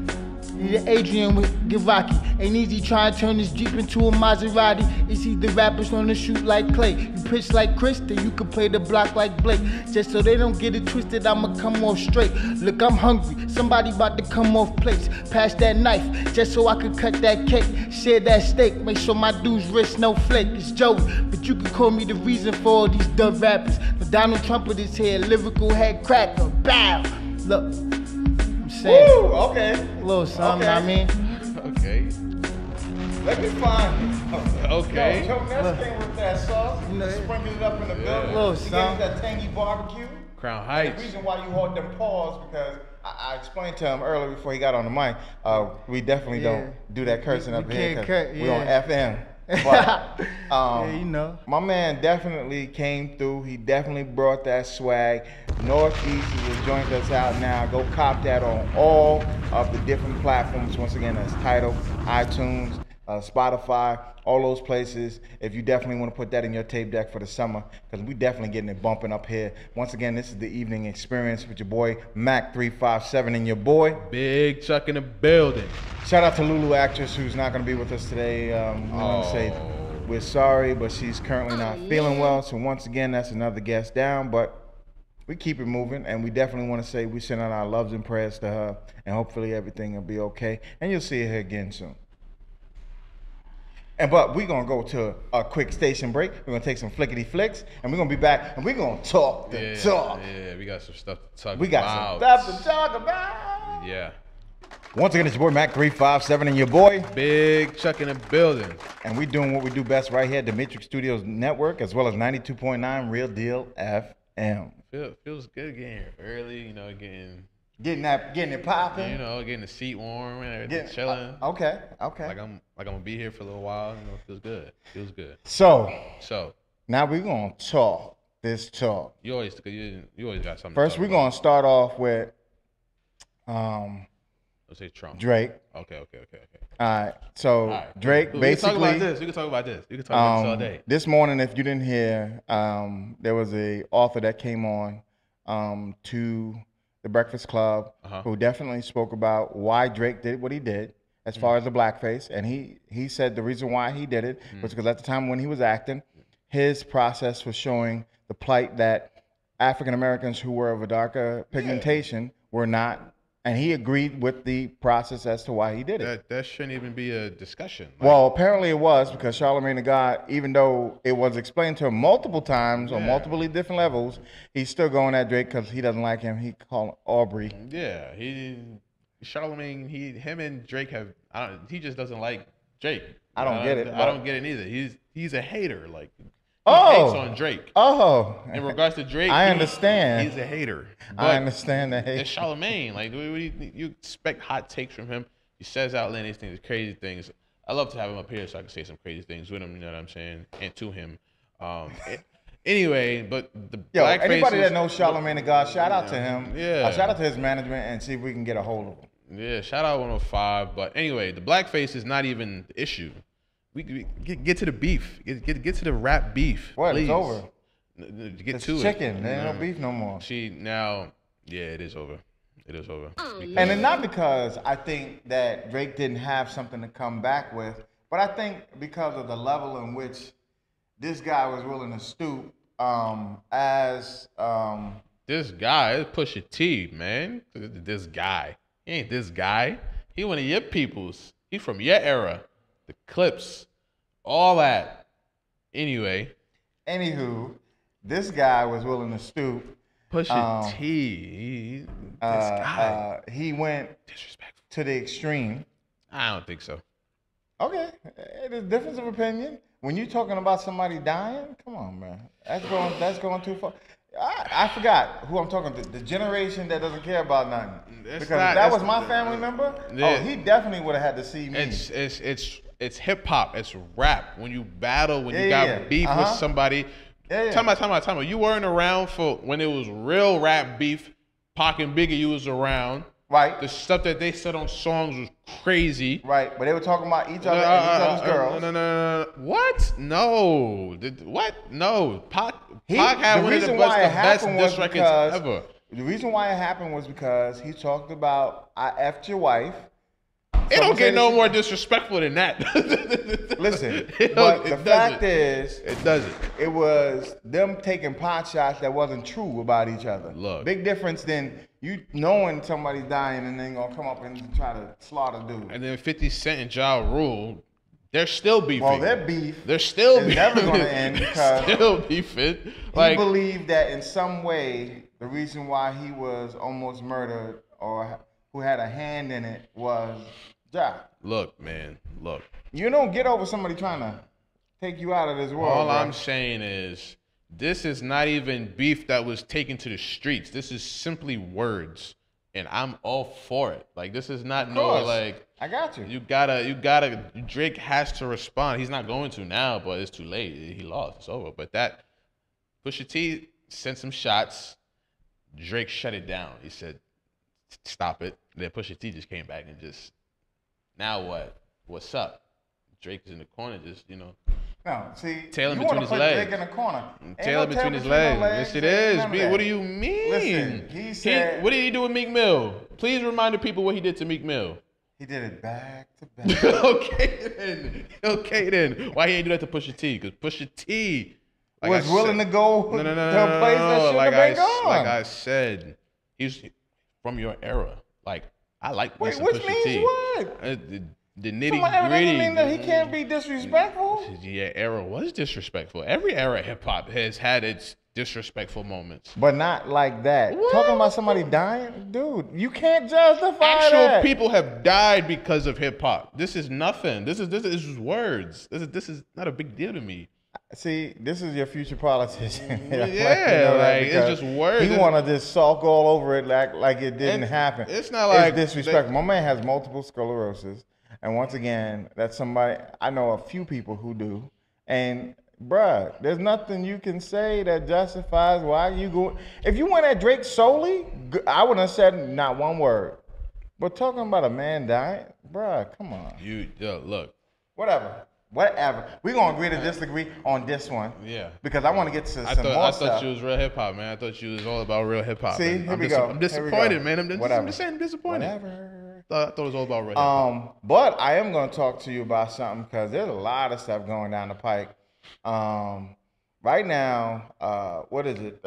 Need Adrian with Givaki. Ain't easy trying to turn this Jeep into a Maserati. It's either rappers on the shoot like Clay. You pitch like Chris, then you can play the block like Blake. Just so they don't get it twisted, I'ma come off straight. Look, I'm hungry, somebody about to come off plates. Pass that knife, just so I could cut that cake. Share that steak, make sure my dude's wrist no flake. It's Joey, but you can call me the reason for all these dumb rappers. But Donald Trump with his hair, lyrical head cracker, bow. Look. Woo, okay. A little something, I mean. Okay. Let me find it. Okay. Joe Ness came with that sauce. Sprinkled it up in the building. A little He gave something. that tangy barbecue. Crown Heights. The reason why you hold them paws because I explained to him earlier before he got on the mic. We definitely don't do that cursing up here because we on FM. But yeah, you know. My man definitely came through. He definitely brought that swag. Northeast is a joint that's out now. Go cop that on all of the different platforms. Once again, that's Tidal, iTunes, Spotify, all those places. If you definitely want to put that in your tape deck for the summer, because we definitely getting it bumping up here. Once again, this is the evening experience with your boy Mac 357 and your boy Big Chuck in the building. Shout out to Lulu Actress, who's not going to be with us today. We want to say we're sorry, but she's currently not feeling well. So once again, that's another guest down, but we keep it moving, and we definitely want to say we send out our loves and prayers to her, and hopefully everything will be okay, and you'll see her again soon. But we're going to go to a quick station break. We're going to take some flickety flicks, and we're going to be back, and we're going to talk the talk. Yeah, we got some stuff to talk about. We got some stuff to talk about. Yeah. Once again, it's your boy Mac 357 and your boy Big Chuck in the building. And we doing what we do best right here at the Matrix Studios Network, as well as 92.9 Real Deal FM. Feels good getting here early, you know, getting it popping. You know, getting the seat warm and everything, chilling. Okay. Like I'm gonna be here for a little while. You know, it feels good. Feels good. So now we're gonna talk this talk. You always got something. First, we're gonna start off with let's say Trump. Drake. Okay. All right. So Drake basically. We can talk about this. We can talk about this all day. This morning, if you didn't hear, there was a author that came on to the Breakfast Club who definitely spoke about why Drake did what he did as far as the blackface, and he said the reason why he did it was because at the time when he was acting, his process was showing the plight that African Americans who were of a darker pigmentation were not. And he agreed with the process as to why he did it. That shouldn't even be a discussion. Well, apparently it was, because Charlamagne the God, even though it was explained to him multiple times on multiple different levels, he's still going at Drake because he doesn't like him. He called him Aubrey. Yeah, Charlamagne, him and Drake he just doesn't like Drake. I don't get it. I don't get it either. He's a hater. Like, he hates on Drake. In regards to Drake, I understand. He's a hater. But I understand that hate. It's Charlamagne. Like, you expect hot takes from him. He says outlandish things, crazy things. I love to have him up here so I can say some crazy things with him. You know what I'm saying? And to him. Anyway, but the black anybody faces, that knows Charlamagne the God, shout out to him. Yeah. Shout out to his management and see if we can get a hold of him. Yeah, shout out 105. But anyway, the blackface is not even the issue. We get to the beef. Get to the rap beef. What? Please. It's over. Get to chicken. it. There ain't no beef no more. It is over. It is over. And then not because I think that Drake didn't have something to come back with, but I think because of the level in which this guy was willing to stoop this guy is Pusha T, man. This guy. He ain't this guy. He one of your peoples. He from your era. The Clips. All that. Anywho, this guy was willing to stoop. Pusha T. This guy. He went disrespectful to the extreme. I don't think so. Okay. There's a difference of opinion. When you're talking about somebody dying, come on, man. That's going too far. I forgot who I'm talking to. The generation that doesn't care about nothing. Because if that was my family member, he definitely would have had to see me. It's hip hop. It's rap. When you battle, when you got beef with somebody. Time out. You weren't around for when it was real rap beef. Pac and Biggie, you was around. Right. The stuff that they said on songs was crazy. Right, but they were talking about each other and each other's girls. No. What? No. What? No. Pac had one of the best diss records ever. The reason why it happened was because he talked about, I effed your wife. It don't get no more disrespectful than that. Listen, but the fact is, it doesn't. It was them taking pot shots that wasn't true about each other. Look. Big difference than you knowing somebody's dying and then gonna come up and try to slaughter dude. And then 50 Cent and Ja Rule, they're still beefing. Well, their beef is never gonna end because still beefing. He believed that in some way the reason why he was almost murdered or who had a hand in it was Ja. Look, man, look. You don't get over somebody trying to take you out of this world. All I'm saying is, this is not even beef that was taken to the streets. This is simply words, and I'm all for it. Like, this is not I got you. You gotta. Drake has to respond. He's not going to now, but it's too late. He lost. It's over. But that Pusha T sent some shots. Drake shut it down. He said, "Stop it." Then Pusha T just came back and just. Now what? What's up? Drake is in the corner, just No, see, tail in you between want his to put legs. Drake in the corner. Tail between his legs. Yes, it is. B, what do you mean? Listen, he said. What did he do with Meek Mill? Please remind the people what he did to Meek Mill. He did it back to back. Okay then. Why he ain't do that to Pusha T? Because Pusha T was willing to go no, to a place that should have been gone. Like I said, he's from your era. Like I like Wait, Pusha which T. means what? The nitty That gritty. doesn't mean that he can't be disrespectful. Yeah, era was disrespectful. Every era of hip hop has had its disrespectful moments. But not like that. What? Talking about somebody dying, dude, you can't justify Actual that. people have died because of hip hop. This is nothing. This is words. This is not a big deal to me. See, this is your future politician. Yeah, like it's just words. He want to just sulk all over it like it didn't happen. It's not like it's disrespectful. My man has multiple sclerosis, and once again, that's somebody I know a few people who do. And bruh, there's nothing you can say that justifies why you go. If you went at Drake solely, I wouldn't have said not one word. But talking about a man dying, bruh, come on. Look. Whatever. We're going to agree to disagree on this one. Yeah. Because I want to get to some more stuff. I thought you was real hip hop, man. I thought you was all about real hip hop. See, here we go. I'm disappointed, man. I'm just saying I'm disappointed. Whatever. I thought it was all about real hip hop. But I am going to talk to you about something because there's a lot of stuff going down the pike. Right now, what is it?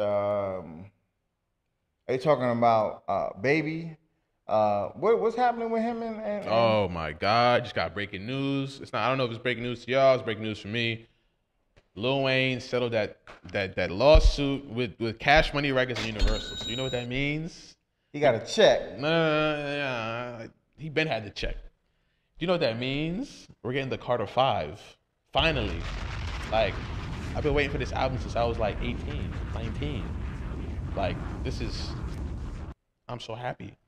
They talking about Baby. What's happening with him and Oh my God! Just got breaking news. It's not. I don't know if it's breaking news to y'all. It's breaking news for me. Lil Wayne settled that lawsuit with Cash Money Records and Universal. So you know what that means? He got a check. No. He been had the check. Do you know what that means? We're getting the Carter 5. Finally. Like, I've been waiting for this album since I was like 18, 19. Like, I'm so happy.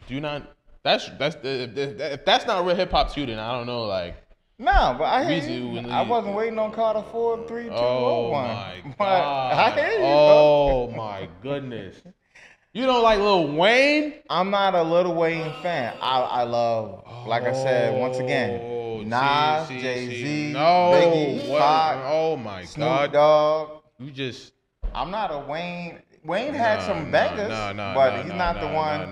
Do you not? If that's not real hip hop to you, then I don't know. Like, no, but I hear you. I wasn't waiting on Carter 4, 3, 2, 1. Oh my God! I hear you. Oh my goodness! You don't like Lil Wayne? I'm not a Lil Wayne fan. I love, like I said, once again, Nas, Jay-Z, Biggie, Pac, oh my Snoop God, Dogg. I'm not a Wayne. Wayne had some bangers, but he's not the one.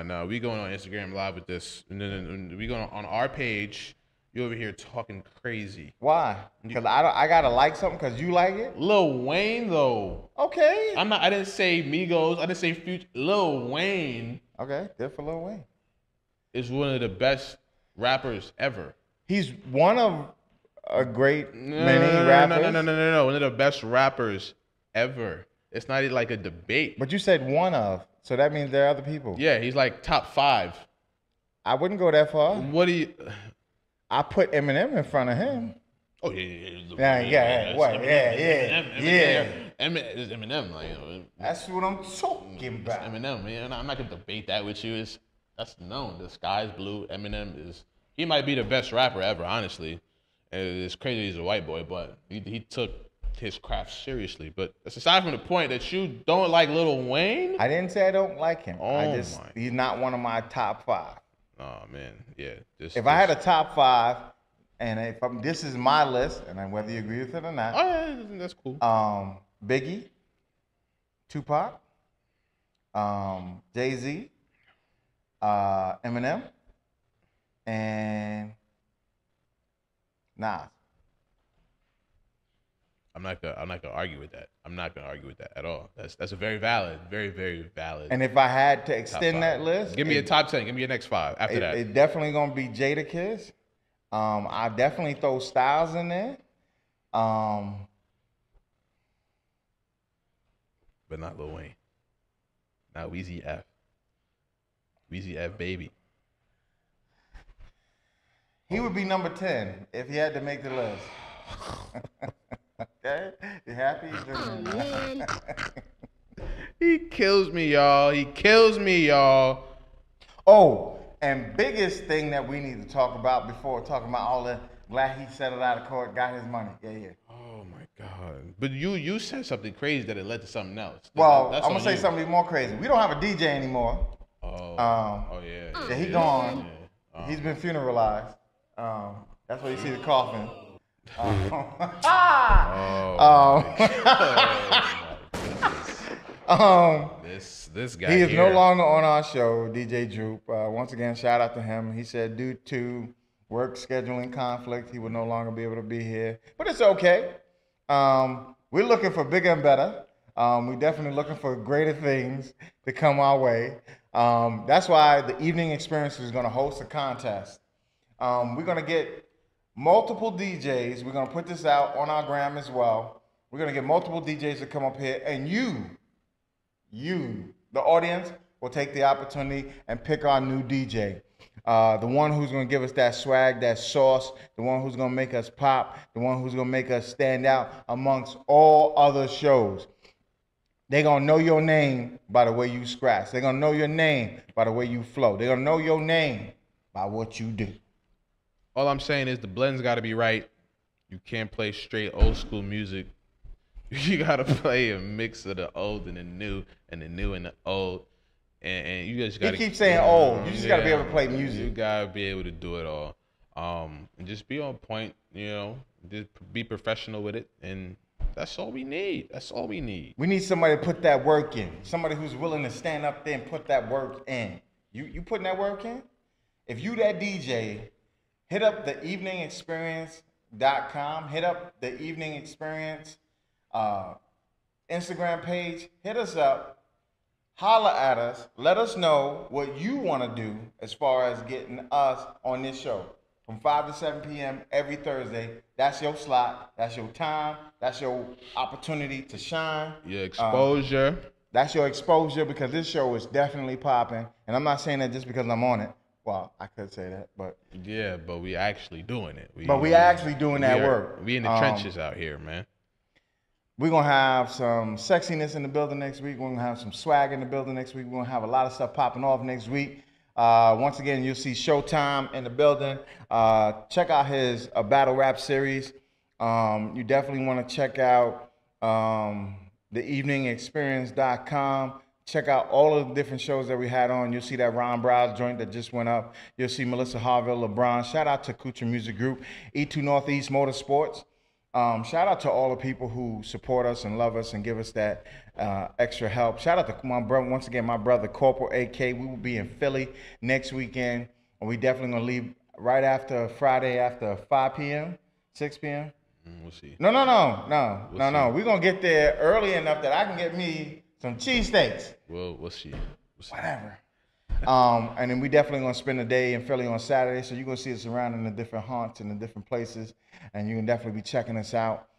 No. We going on Instagram Live with this. And we going on our page. You over here talking crazy. Why? Because I gotta like something because you like it? Lil Wayne though. Okay. I didn't say Migos. I didn't say Future. Lil Wayne. Okay, good for Lil Wayne. Is one of the best rappers ever. He's one of a great many rappers. No. One of the best rappers ever. It's not like a debate. But you said one of, so that means there are other people. Yeah, he's like top 5. I wouldn't go that far. What do you? I put Eminem in front of him. Oh yeah. Eminem, like, that's what I'm talking about. Eminem, man. I'm not gonna debate that with you. That's known. The sky's blue. Eminem he might be the best rapper ever, honestly. It's crazy he's a white boy, but he took his craft seriously. But that's aside from the point that you don't like Lil Wayne. I didn't say I don't like him. Oh, he's not one of my top 5. Oh man, yeah. If I had a top 5, and this is my list, and whether you agree with it or not. Oh yeah, that's cool. Biggie, Tupac, Jay-Z, Eminem, and Nas. I'm not gonna argue with that. I'm not gonna argue with that at all. That's a very valid. And if I had to extend that list, give me a top 10. Give me your next 5 after that. It's definitely gonna be Jadakiss. I definitely throw Styles in there. But not Lil Wayne. Not Weezy F. Weezy F baby. He would be number 10 if he had to make the list. Okay? You happy? Oh, man. He kills me, y'all. Oh, and biggest thing that we need to talk about before talking about all the glad he settled out of court, got his money. Yeah. Oh my God. But you said something crazy that it led to something else. Well, I'm gonna say something even more crazy. We don't have a DJ anymore. Yeah. Yeah, he gone. Yeah. He's been funeralized. That's where you see the coffin. This guy he is here. no longer on our show, DJ Droop. Once again, shout out to him. He said due to work scheduling conflict, he would no longer be able to be here. But it's okay. We're looking for bigger and better. We're definitely looking for greater things to come our way. That's why the Evening Experience is going to host a contest. We're going to get multiple DJs. We're going to put this out on our gram as well. We're going to get multiple DJs to come up here, and you, the audience, will take the opportunity and pick our new DJ. The one who's going to give us that swag, that sauce, the one who's going to make us pop, the one who's going to make us stand out amongst all other shows. They're going to know your name by the way you scratch. They're going to know your name by the way you flow. They're going to know your name by what you do. All I'm saying is the blend's got to be right. You can't play straight old school music. You got to play a mix of the old and the new and the new and the old. And you just got to keep saying old. You just got to be able to play music. You got to be able to do it all. And just be on point, just be professional with it. And that's all we need. That's all we need. We need somebody to put that work in. Somebody who's willing to stand up there and put that work in. You putting that work in? If you that DJ, hit up the eveningexperience.com. Hit up the Evening Experience Instagram page. Hit us up. Holler at us. Let us know what you want to do as far as getting us on this show. From 5 to 7 p.m. every Thursday. That's your slot. That's your time. That's your opportunity to shine. Your exposure. That's your exposure, because this show is definitely popping. And I'm not saying that just because I'm on it. Well, I could say that, but... Yeah, but we actually doing it. We actually doing that work. We in the trenches out here, man. We're going to have some sexiness in the building next week. We're going to have some swag in the building next week. We're going to have a lot of stuff popping off next week. Once again, you'll see Showtime in the building. Check out his battle rap series. You definitely want to check out theeveningexperience.com. Check out all of the different shows that we had on. You'll see that Ron Browse joint that just went up. You'll see Melissa Harville-LeBron. Shout out to Kucha Music Group, E2 Northeast Motorsports. Shout out to all the people who support us and love us and give us that extra help. Shout out to my brother, once again, my brother, Corporal AK. We will be in Philly next weekend. And we definitely going to leave right after Friday after 5 p.m., 6 p.m. We'll see. No. We're going to get there early enough that I can get me some cheesesteaks. We'll see. Whatever. And then we definitely going to spend the day in Philly on Saturday. So you're going to see us around in the different haunts and the different places. And you can definitely be checking us out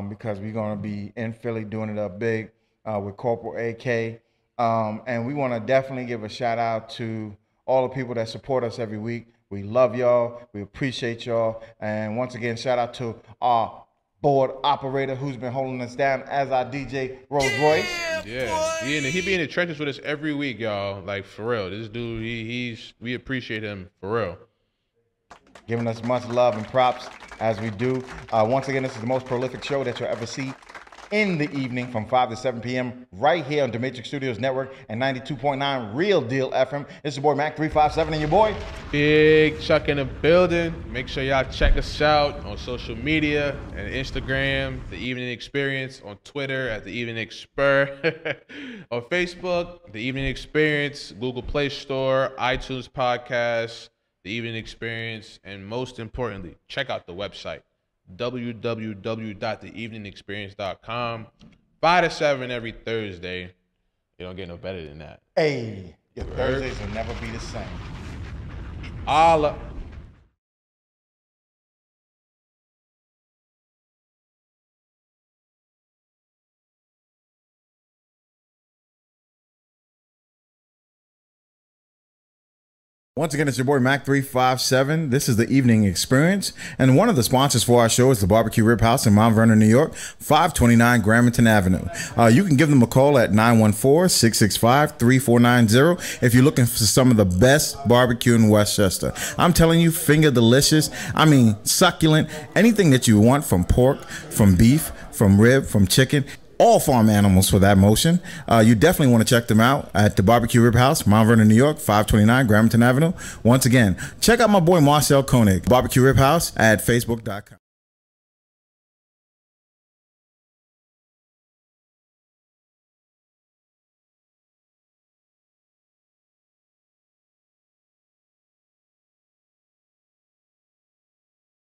because we're going to be in Philly doing it up big with Corporal AK. And we want to definitely give a shout out to all the people that support us every week. We love y'all. We appreciate y'all. And once again, shout out to our board operator who's been holding us down as our DJ, Rolls Royce. Yeah, he be in the trenches with us every week, y'all. Like, for real. This dude, we appreciate him for real. Giving us much love and props as we do. Once again, this is the most prolific show that you'll ever see in the evening from 5 to 7 p.m. right here on Matrix Studios Network and 92.9 Real Deal FM. It's your boy Mac 357 and your boy Big Chuck in the building. Make sure y'all check us out on social media and Instagram, The Evening Experience, on Twitter at The Evening Exper, on Facebook, The Evening Experience, Google Play Store, iTunes Podcast, The Evening Experience, and most importantly, check out the website, www.theeveningexperience.com. 5 to 7 every Thursday. You don't get no better than that. Hey, your Thursdays will never be the same. Allah. Once again, it's your boy Mac 357. This is the Evening Experience, and one of the sponsors for our show is the Barbecue Rib House in Mount Vernon, New York, 529 Gramerton Avenue. You can give them a call at 914-665-3490 if you're looking for some of the best barbecue in Westchester. I'm telling you, finger delicious. I mean, succulent. Anything that you want, from pork, from beef, from rib, from chicken. all farm animals for that motion. You definitely want to check them out at the Barbecue Rib House, Mount Vernon, New York, 529 Gramerton Avenue. Once again, check out my boy Marcel Koenig, Barbecue Rib House at facebook.com.